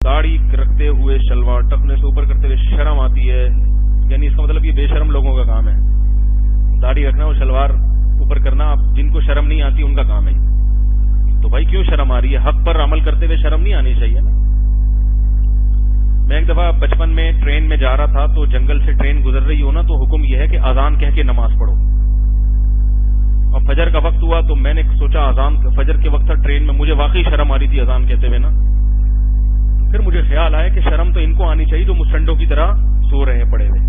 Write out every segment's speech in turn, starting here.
داڑھی رکھتے ہوئے شلوار ٹخنے سے اوپر کرتے ہوئے شرم آتی ہے، یعنی اس کا مطلب یہ بے شرم لوگوں کا کام ہے، داڑھی رکھنا اور شلوار اوپر کرنا جن کو شرم نہیں آتی ان کا کام ہے۔ تو بھائی کیوں شرم آ رہی ہے؟ حق پر عمل کرتے ہوئے شرم نہیں آنی چاہیے نا۔ میں ایک دفعہ بچپن میں ٹرین میں جا رہا تھا تو جنگل سے ٹرین گزر رہی ہو نا تو حکم یہ ہے کہ اذان کہہ کے نماز پڑھو، اور فجر کا وقت ہوا تو میں نے سوچا اذان فجر کے وقت تھا ٹرین میں، مجھے واقعی شرم آ رہی تھی اذان کہتے ہوئے نا۔ پھر مجھے خیال آیا کہ شرم تو ان کو آنی چاہیے جو مسٹنڈوں کی طرح سو رہے ہیں پڑے ہوئے،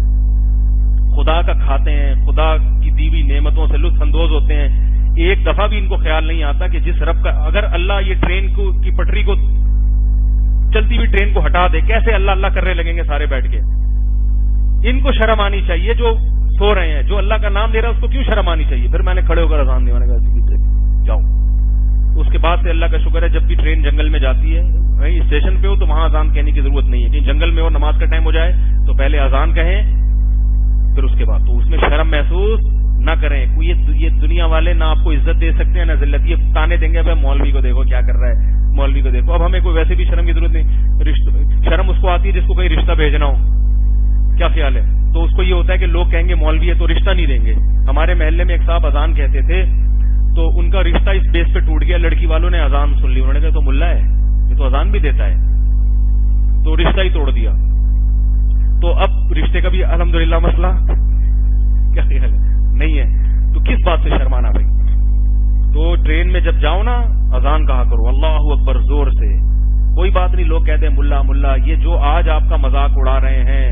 خدا کا کھاتے ہیں، خدا کی دی ہوئی نعمتوں سے لطف اندوز ہوتے ہیں، ایک دفعہ بھی ان کو خیال نہیں آتا کہ جس رب کا اگر اللہ یہ ٹرین کی پٹری کو چلتی ہوئی ٹرین کو ہٹا دے کیسے اللہ اللہ کرنے لگیں گے سارے بیٹھ کے۔ ان کو شرم آنی چاہیے جو سو رہے ہیں، جو اللہ کا نام لے رہا ہے اس کو کیوں شرم آنی چاہیے؟ پھر میں نے کھڑے ہو کر اذان دیوانے کا جاؤ۔ اس کے بعد سے اللہ کا شکر ہے جب بھی ٹرین جنگل میں جاتی ہے، کہیں اسٹیشن پہ ہو تو وہاں اذان کہنے کی ضرورت نہیں ہے، کہیں جنگل میں ہو نماز کا ٹائم ہو جائے تو پہلے اذان کہیں پھر اس کے بعد، تو اس میں شرم محسوس نہ کریں۔ کوئی یہ دنیا والے نہ آپ کو عزت دے سکتے ہیں نہ ذلت، یہ تانے دیں گے بھائی مولوی کو دیکھو کیا کر رہا ہے، مولوی کو دیکھو۔ اب ہمیں کوئی ویسے بھی شرم کی ضرورت نہیں، شرم اس کو آتی ہے جس کو کہیں رشتہ بھیجنا ہو، کیا خیال ہے؟ تو اس کو یہ ہوتا ہے کہ لوگ کہیں گے مولوی ہے تو رشتہ نہیں دیں گے۔ ہمارے محلے میں ایک صاحب اذان کہتے تھے تو ان کا رشتہ اس بیس پہ ٹوٹ گیا، لڑکی والوں نے اذان سن لی، انہوں نے کہا تو ملا ہے یہ تو اذان بھی دیتا ہے، تو رشتہ ہی توڑ دیا۔ تو اب رشتے کا بھی الحمدللہ مسئلہ کیا خیال ہے نہیں ہے، تو کس بات سے شرمانا بھائی؟ تو ٹرین میں جب جاؤ نا اذان کہا کرو اللہ اکبر زور سے، کوئی بات نہیں۔ لوگ کہتے ہیں ملا ملا، یہ جو آج آپ کا مذاق اڑا رہے ہیں،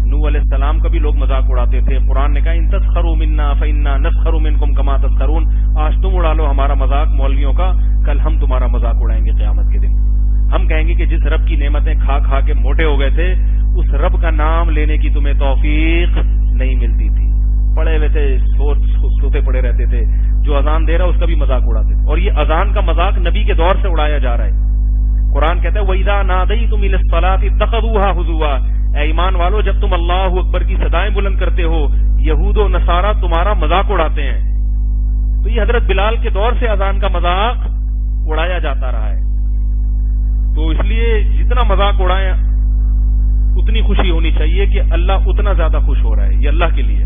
نوح علیہ السلام کا بھی لوگ مذاق اڑاتے تھے، قرآن نے کہا ان تسخروا منا فإنا نسخر منکم کما تسخرون، آج تم اڑا لو ہمارا مذاق مولویوں کا، کل ہم تمہارا مذاق اڑائیں گے قیامت کے دن۔ ہم کہیں گے کہ جس رب کی نعمتیں کھا کھا کے موٹے ہو گئے تھے اس رب کا نام لینے کی تمہیں توفیق نہیں ملتی تھی، پڑے ہوئے تھے سوتے پڑے رہتے تھے، جو اذان دے رہا اس کا بھی مذاق اڑاتے تھے۔ اور یہ اذان کا مذاق نبی کے دور سے اڑایا جا رہا ہے۔ قرآن کہتا ہے وَإِذَا نَادَيْتُمْ إِلَى الصَّلَاةِ اتَّخَذُوهَا هُزُوًا، اے ایمان والو جب تم اللہ اکبر کی صدائیں بلند کرتے ہو یہود و نصارہ تمہارا مذاق اڑاتے ہیں۔ تو یہ حضرت بلال کے دور سے اذان کا مذاق اڑایا جاتا رہا ہے، تو اس لیے جتنا مذاق اڑائیں اتنی خوشی ہونی چاہیے کہ اللہ اتنا زیادہ خوش ہو رہا ہے، یہ اللہ کے لیے۔